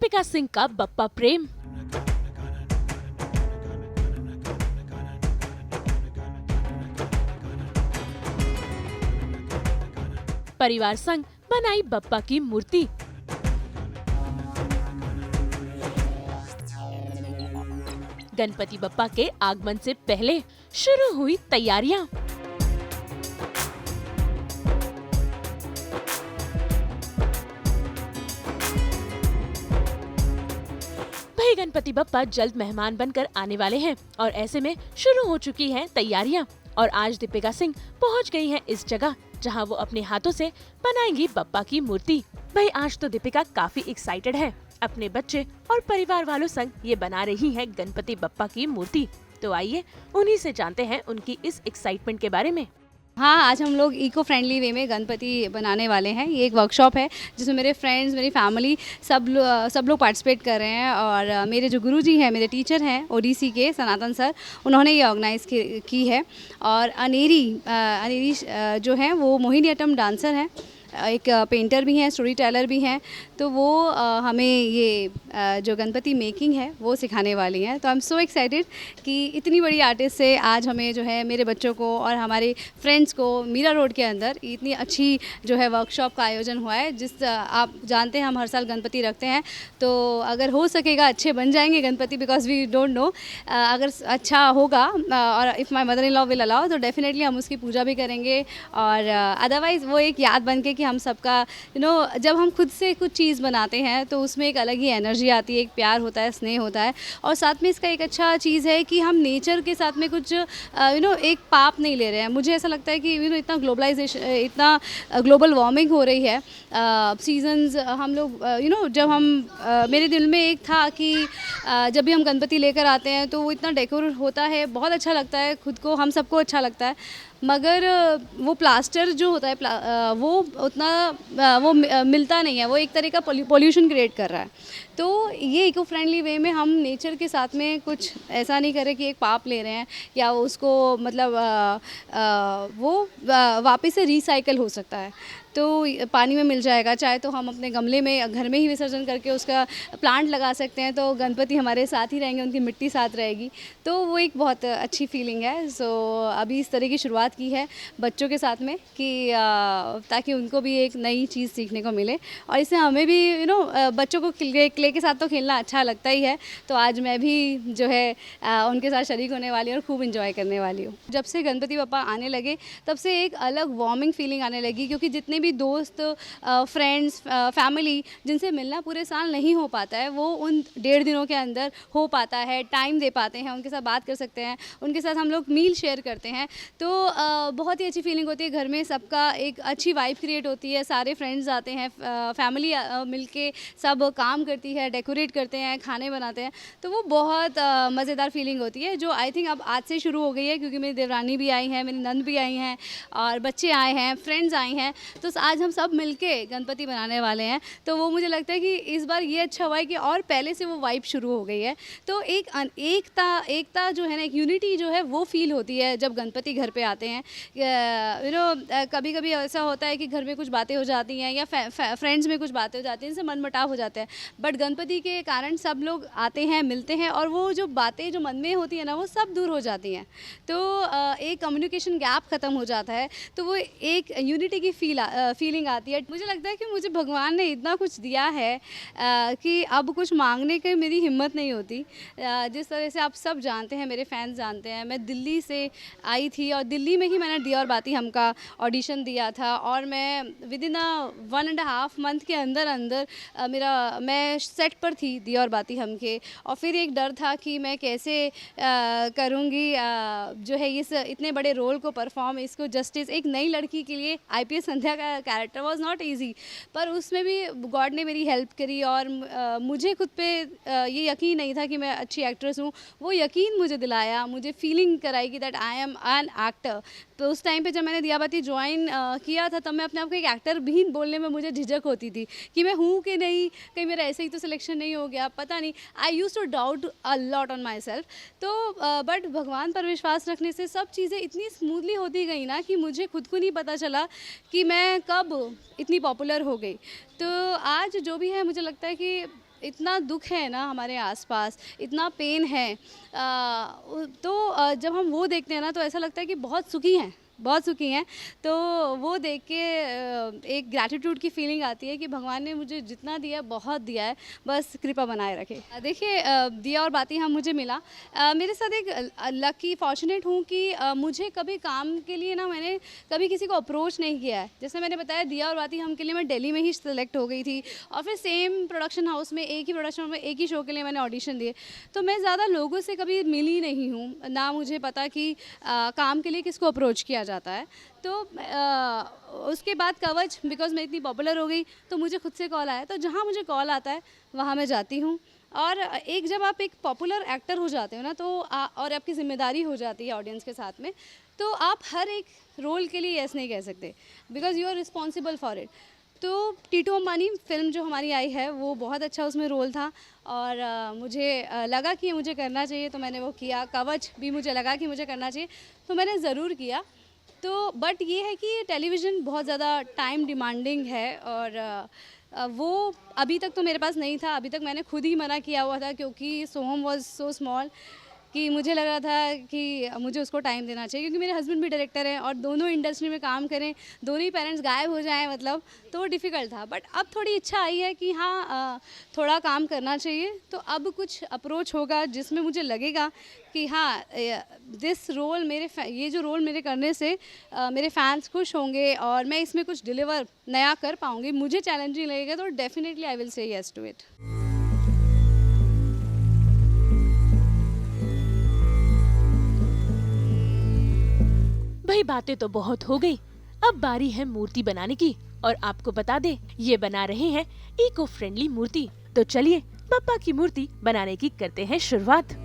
दीपिका सिंह का बप्पा प्रेम। परिवार संग बनाई बप्पा की मूर्ति। गणपति बप्पा के आगमन से पहले शुरू हुई तैयारियां। भाई गणपति बप्पा जल्द मेहमान बनकर आने वाले हैं और ऐसे में शुरू हो चुकी हैं तैयारियां। और आज दीपिका सिंह पहुंच गई हैं इस जगह जहां वो अपने हाथों से बनाएंगी बप्पा की मूर्ति। भाई आज तो दीपिका काफी एक्साइटेड है, अपने बच्चे और परिवार वालों संग ये बना रही हैं गणपति बप्पा की मूर्ति। तो आइए उन्हीं से जानते हैं उनकी इस एक्साइटमेंट के बारे में। हाँ, आज हम लोग इको फ्रेंडली वे में गणपति बनाने वाले हैं। ये एक वर्कशॉप है जिसमें मेरे फ्रेंड्स, मेरी फैमिली सब लोग पार्टिसिपेट कर रहे हैं। और मेरे जो गुरुजी हैं, मेरे टीचर हैं ओडीसी के सनातन सर, उन्होंने ये ऑर्गेनाइज़ की है। और अनेरी जो हैं वो मोहिनीअट्टम डांसर हैं, एक पेंटर भी हैं, स्टोरी टेलर भी हैं। तो वो हमें ये जो गणपति मेकिंग है वो सिखाने वाली हैं। तो आई एम सो एक्साइटेड कि इतनी बड़ी आर्टिस्ट से आज हमें जो है मेरे बच्चों को और हमारे फ्रेंड्स को मीरा रोड के अंदर इतनी अच्छी जो है वर्कशॉप का आयोजन हुआ है। आप जानते हैं हम हर साल गणपति रखते हैं, तो अगर हो सकेगा अच्छे बन जाएंगे Ganpati, because we don't know. अगर अच्छा होगा और if my mother in law will allow तो डेफिनेटली हम उसकी पूजा भी करेंगे। और अदरवाइज़ वो एक याद बन के कि हम सबका जब हम खुद से कुछ चीज़ बनाते हैं तो उसमें एक अलग ही एनर्जी आती है, एक प्यार होता है, स्नेह होता है। और साथ में इसका एक अच्छा चीज़ है कि हम नेचर के साथ में कुछ एक पाप नहीं ले रहे हैं। मुझे ऐसा लगता है कि इतना इतना ग्लोबल वार्मिंग हो रही है, सीजन्स हम लोग जब हम मेरे दिल में एक था कि जब भी हम गणपति लेकर आते हैं तो वो इतना डेकोर होता है, बहुत अच्छा लगता है, खुद को हम सबको अच्छा लगता है। मगर वो प्लास्टर जो होता है वो उतना मिलता नहीं है, वो एक तरह का पोल्यूशन क्रिएट कर रहा है। तो ये इको फ्रेंडली वे में हम नेचर के साथ में कुछ ऐसा नहीं करें कि एक पाप ले रहे हैं या उसको मतलब वो वापस से रिसाइकल हो सकता है, तो पानी में मिल जाएगा। चाहे तो हम अपने गमले में घर में ही विसर्जन करके उसका प्लांट लगा सकते हैं, तो गणपति हमारे साथ ही रहेंगे, उनकी मिट्टी साथ रहेगी, तो वो एक बहुत अच्छी फीलिंग है। सो अभी इस तरह की शुरुआत की है बच्चों के साथ में कि ताकि उनको भी एक नई चीज़ सीखने को मिले और इससे हमें भी बच्चों को क्ले के साथ तो खेलना अच्छा लगता ही है। तो आज मैं भी जो है उनके साथ शरीक होने वाली हूँ और खूब इंजॉय करने वाली हूँ। जब से गणपति बप्पा आने लगे तब से एक अलग वार्मिंग फीलिंग आने लगी, क्योंकि जितने भी दोस्त, फ्रेंड्स, फैमिली जिनसे मिलना पूरे साल नहीं हो पाता है, वो उन 1.5 दिनों के अंदर हो पाता है, टाइम दे पाते हैं, उनके साथ बात कर सकते हैं, उनके साथ हम लोग मील शेयर करते हैं। तो बहुत ही अच्छी फीलिंग होती है, घर में सबका एक अच्छी वाइब क्रिएट होती है, सारे फ्रेंड्स आते हैं, फैमिली मिलके सब काम करती है, डेकोरेट करते हैं, खाने बनाते हैं, तो वो बहुत मज़ेदार फीलिंग होती है, जो आई थिंक अब आज से शुरू हो गई है, क्योंकि मेरी देवरानी भी आई हैं, मेरी नंद भी आई हैं और बच्चे आए हैं, फ्रेंड्स आई हैं। तो आज हम सब मिलके गणपति बनाने वाले हैं। तो वो मुझे लगता है कि इस बार ये अच्छा हुआ है कि और पहले से वो वाइब शुरू हो गई है, तो एक एकता जो है ना, एक यूनिटी जो है वो फील होती है जब गणपति घर पे आते हैं। कभी कभी ऐसा होता है कि घर में कुछ बातें हो जाती हैं या फ्रेंड्स में कुछ बातें हो जाती हैं, जिनसे मनमुटाव हो जाते हैं, बट गणपति के कारण सब लोग आते हैं, मिलते हैं और वो जो बातें जो मन में होती है ना, वो सब दूर हो जाती हैं। तो एक कम्युनिकेशन गैप ख़त्म हो जाता है, तो वो एक यूनिटी की फीलिंग आती है। मुझे लगता है कि मुझे भगवान ने इतना कुछ दिया है कि अब कुछ मांगने की मेरी हिम्मत नहीं होती। जिस तरह से आप सब जानते हैं, मेरे फैंस जानते हैं, मैं दिल्ली से आई थी और दिल्ली में ही मैंने दिया और बाती हम का ऑडिशन दिया था और मैं विदिन 1.5 मंथ के अंदर मैं सेट पर थी दिया और बाती हम के। और फिर एक डर था कि मैं कैसे करूँगी जो है इस इतने बड़े रोल को परफॉर्म, इसको जस्टिस। एक नई लड़की के लिए IPS संध्या का कैरेक्टर वाज नॉट इजी, पर उसमें भी गॉड ने मेरी हेल्प करी और मुझे खुद पे ये यकीन नहीं था कि मैं अच्छी एक्ट्रेस हूँ। वो यकीन मुझे दिलाया, मुझे फीलिंग कराई कि that I am an actor. तो उस टाइम पे जब मैंने दिया बाती ज्वाइन किया था, तब मैं अपने आप को एक एक्टर भी बोलने में मुझे झिझक होती थी कि मैं हूँ कि नहीं, कहीं मेरा ऐसे ही तो सिलेक्शन नहीं हो गया, पता नहीं। I used to doubt a lot on myself. तो बट भगवान पर विश्वास रखने से सब चीज़ें इतनी स्मूथली होती गई ना कि मुझे खुद को नहीं पता चला कि मैं कब इतनी पॉपुलर हो गई। तो आज जो भी है, मुझे लगता है कि इतना दुख है ना हमारे आसपास, इतना पेन है, तो जब हम वो देखते हैं ना तो ऐसा लगता है कि बहुत सुखी हैं, बहुत सुखी हैं। तो वो देख के एक ग्रैटिट्यूड की फीलिंग आती है कि भगवान ने मुझे जितना दिया है बहुत दिया है, बस कृपा बनाए रखे। देखिए दिया और बाती हम मुझे मिला, मेरे साथ एक लकी फॉर्चुनेट हूँ कि मुझे कभी काम के लिए ना मैंने कभी किसी को अप्रोच नहीं किया है। जैसे मैंने बताया दिया और बाती हम के लिए मैं दिल्ली में ही सेलेक्ट हो गई थी और फिर सेम प्रोडक्शन हाउस में एक ही प्रोडक्शन में एक ही शो के लिए मैंने ऑडिशन दिए। तो मैं ज़्यादा लोगों से कभी मिली नहीं हूँ, ना मुझे पता कि काम के लिए किसको अप्रोच किया जाता है। तो उसके बाद कवच, बिकॉज मैं इतनी पॉपुलर हो गई तो मुझे खुद से कॉल आया, तो जहाँ मुझे कॉल आता है वहाँ मैं जाती हूँ। और एक जब आप एक पॉपुलर एक्टर हो जाते हो ना तो और आपकी जिम्मेदारी हो जाती है ऑडियंस के साथ में, तो आप हर एक रोल के लिए यस नहीं कह सकते, because you are responsible for it. तो टीटू अंबानी फिल्म जो हमारी आई है वो बहुत अच्छा उसमें रोल था और मुझे लगा कि मुझे करना चाहिए तो मैंने वो किया। कवच भी मुझे लगा कि मुझे करना चाहिए तो मैंने ज़रूर किया। तो बट ये है कि टेलीविज़न बहुत ज़्यादा टाइम डिमांडिंग है और वो अभी तक तो मेरे पास नहीं था। अभी तक मैंने खुद ही मना किया हुआ था क्योंकि सोहम वाज सो स्मॉल कि मुझे लग रहा था कि मुझे उसको टाइम देना चाहिए, क्योंकि मेरे हस्बैंड भी डायरेक्टर हैं और दोनों इंडस्ट्री में काम करें, दोनों ही पेरेंट्स गायब हो जाएं मतलब, तो वो डिफ़िकल्ट था। बट अब थोड़ी इच्छा आई है कि हाँ थोड़ा काम करना चाहिए। तो अब कुछ अप्रोच होगा जिसमें मुझे लगेगा कि हाँ दिस रोल ये जो रोल मेरे करने से मेरे फैंस खुश होंगे और मैं इसमें कुछ डिलीवर नया कर पाऊँगी, मुझे चैलेंजिंग लगेगा, तो definitely I will say yes to it. भाई बातें तो बहुत हो गई, अब बारी है मूर्ति बनाने की। और आपको बता दे ये बना रहे हैं इको फ्रेंडली मूर्ति। तो चलिए पप्पा की मूर्ति बनाने की करते हैं शुरुआत।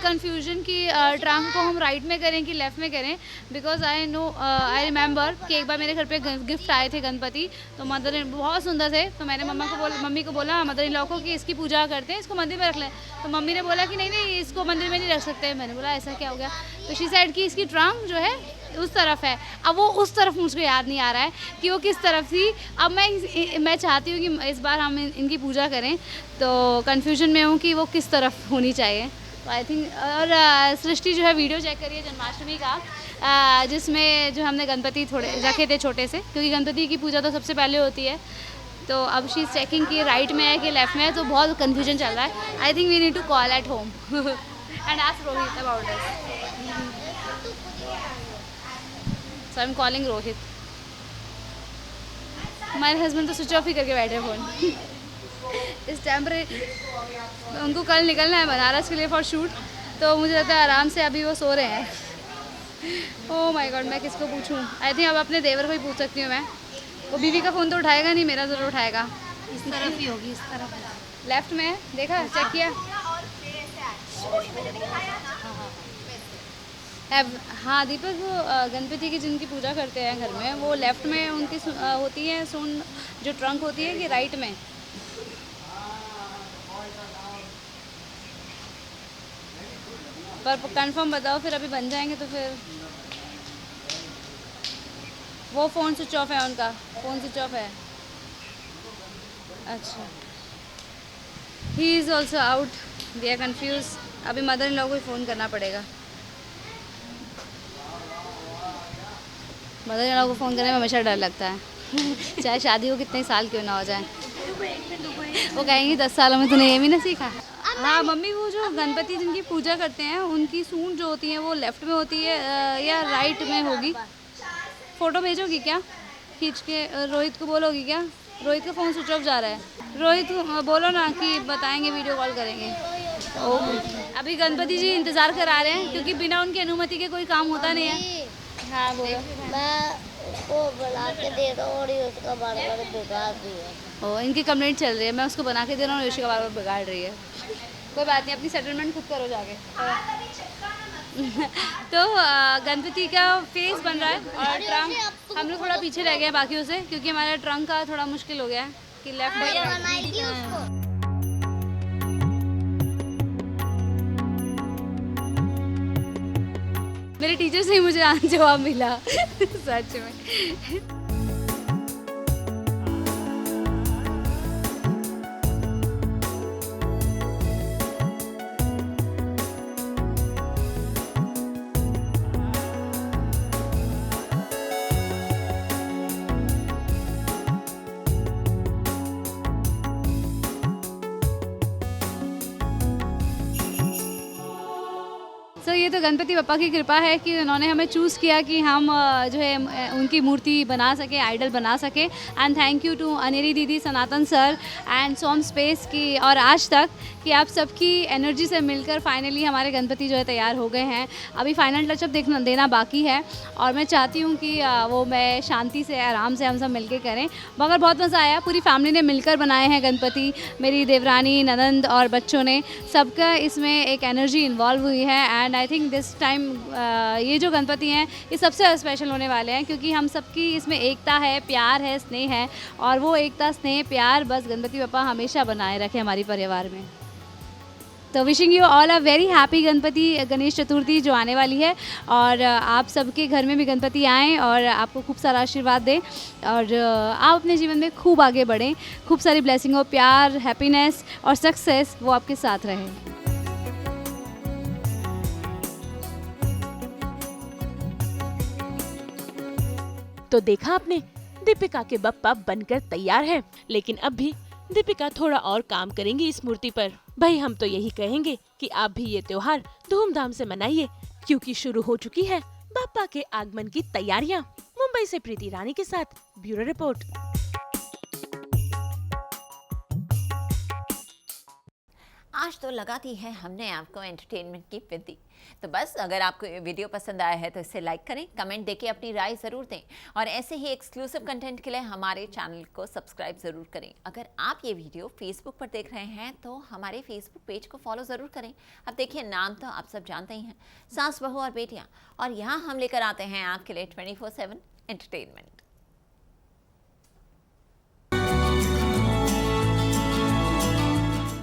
कन्फ्यूजन कि ट्रंक को हम राइट में करें कि लेफ़्ट में करें, बिकॉज आई रिमेंबर कि एक बार मेरे घर पे गिफ्ट आए थे गणपति, तो मदर इन बहुत सुंदर थे, तो मैंने मम्मी को बोला मदर इन लॉ को कि इसकी पूजा करते हैं, इसको मंदिर में रख लें। तो मम्मी ने बोला कि नहीं इसको मंदिर में नहीं रख सकते। मैंने बोला ऐसा क्या हो गया? तो शी सेड कि इसकी ट्रंक जो है उस तरफ है। अब वो उस तरफ मुझको याद नहीं आ रहा है कि वो किस तरफ थी। अब मैं चाहती हूँ कि इस बार हम इनकी पूजा करें, तो कन्फ्यूजन में हूँ कि वो किस तरफ होनी चाहिए। तो आई थिंक और सृष्टि जो है वीडियो चेक करिए जन्माष्टमी का, जिसमें जो हमने गणपति थोड़े रखे थे छोटे से, क्योंकि गणपति की पूजा तो सबसे पहले होती है। तो अब शी इज़ चेकिंग कि राइट में है कि लेफ्ट में है, तो बहुत कन्फ्यूजन चल रहा है। I think we need to call at home and ask Rohit about this. So I am calling Rohit. हमारे हस्बैंड तो स्विच ऑफ ही करके बैठे फ़ोन इस टाइम पर। उनको कल निकलना है बनारस के लिए फॉर शूट, तो मुझे लगता है आराम से अभी वो सो रहे हैं। ओह माय गॉड, मैं किसको पूछूं? आई थिंक अब अपने देवर को ही पूछ सकती हूँ मैं। वो बीवी का फ़ोन तो उठाएगा नहीं, मेरा ज़रूर उठाएगा। इस तरफ ही होगी, इस तरफ लेफ्ट में देखा, चेक किया। हाँ दीपक, वो गणपति की जिनकी पूजा करते हैं घर में, वो लेफ्ट में उनकी होती है सुन जो ट्रंक होती है, कि राइट में? पर कंफर्म बताओ, फिर अभी बन जाएंगे तो फिर वो फ़ोन स्विच ऑफ है उनका, फ़ोन स्विच ऑफ है। अच्छा, he is also out, they are confuse. अभी मदर इन लॉ को ही फ़ोन करना पड़ेगा। मदर इन लॉ को फ़ोन करने में हमेशा डर लगता है चाहे शादी को कितने साल क्यों ना हो जाए। वो कहेंगी 10 सालों में तूने ये भी ना सीखा। हाँ मम्मी, वो जो गणपति जिनकी पूजा करते हैं उनकी सूंड जो होती है वो लेफ़्ट में होती है या राइट में होगी? फ़ोटो भेजोगी क्या खींच के? रोहित को बोलोगी क्या? रोहित का फ़ोन स्विच ऑफ जा रहा है। रोहित को बोलो ना कि बताएंगे, वीडियो कॉल करेंगे। ओके, अभी गणपति जी इंतज़ार करा रहे हैं क्योंकि बिना उनकी अनुमति के कोई काम होता नहीं है। हाँ बोलो। मैं उसको बना के दे रहा हूँ और ये उसका बार बार बिगाड़ रही है। ओ, इनकी कंप्लेंट चल रही है, मैं उसको बना के दे रहा हूँ, ऋषि का बार बार बिगाड़ रही है। कोई बात नहीं, अपनी सेटलमेंट खुद करो जाके। तो गणपति का फेस बन रहा है और ट्रंक हम लोग थोड़ा पीछे रह गए हैं बाकियों से क्योंकि हमारा ट्रंक का थोड़ा मुश्किल हो गया है कि लेफ्ट बनाएगी उसको। मेरे टीचर से ही मुझे जवाब मिला सच में। तो ये तो गणपति बप्पा की कृपा है कि उन्होंने हमें चूज़ किया कि हम जो है उनकी मूर्ति बना सके, आइडल बना सके। And thank you to Aneri didi, Sanatan sir and Som space की और आज तक कि आप सबकी एनर्जी से मिलकर फाइनली हमारे गणपति जो है तैयार हो गए हैं। अभी फाइनल टचअप देना बाकी है और मैं चाहती हूँ कि वो मैं शांति से आराम से हम सब मिलकर करें। मगर बहुत मज़ा आया, पूरी फैमिली ने मिलकर बनाए हैं गणपति, मेरी देवरानी, ननंद और बच्चों ने, सबका इसमें एक एनर्जी इन्वॉल्व हुई है। And I think this time ये जो गणपति हैं ये सबसे स्पेशल होने वाले हैं क्योंकि हम सबकी इसमें एकता है, प्यार है, स्नेह है और वो एकता, स्नेह, प्यार बस गणपति बप्पा हमेशा बनाए रखे हमारे परिवार में। तो wishing you all a very happy Ganpati Ganesh Chaturthi जो आने वाली है और आप सबके घर में भी गणपति आएँ और आपको खूब सारा आशीर्वाद दें और आप अपने जीवन में खूब आगे बढ़ें, खूब सारी ब्लेसिंग हो, प्यार, हैप्पीनेस और सक्सेस वो आपके साथ रहे। तो देखा आपने, दीपिका के बप्पा बनकर तैयार है, लेकिन अब भी दीपिका थोड़ा और काम करेंगी इस मूर्ति पर। भाई हम तो यही कहेंगे कि आप भी ये त्योहार धूमधाम से मनाइए क्योंकि शुरू हो चुकी है बप्पा के आगमन की तैयारियां। मुंबई से प्रीति रानी के साथ ब्यूरो रिपोर्ट। आज तो लगा दी है हमने आपको एंटरटेनमेंट की विधि। तो बस अगर आपको ये वीडियो पसंद आया है तो इसे लाइक करें, कमेंट देके अपनी राय ज़रूर दें और ऐसे ही एक्सक्लूसिव कंटेंट के लिए हमारे चैनल को सब्सक्राइब ज़रूर करें। अगर आप ये वीडियो फेसबुक पर देख रहे हैं तो हमारे फेसबुक पेज को फॉलो ज़रूर करें। अब देखिए, नाम तो आप सब जानते ही हैं, सास, बहू और बेटियाँ, और यहाँ हम लेकर आते हैं आपके लिए 24/7 एंटरटेनमेंट।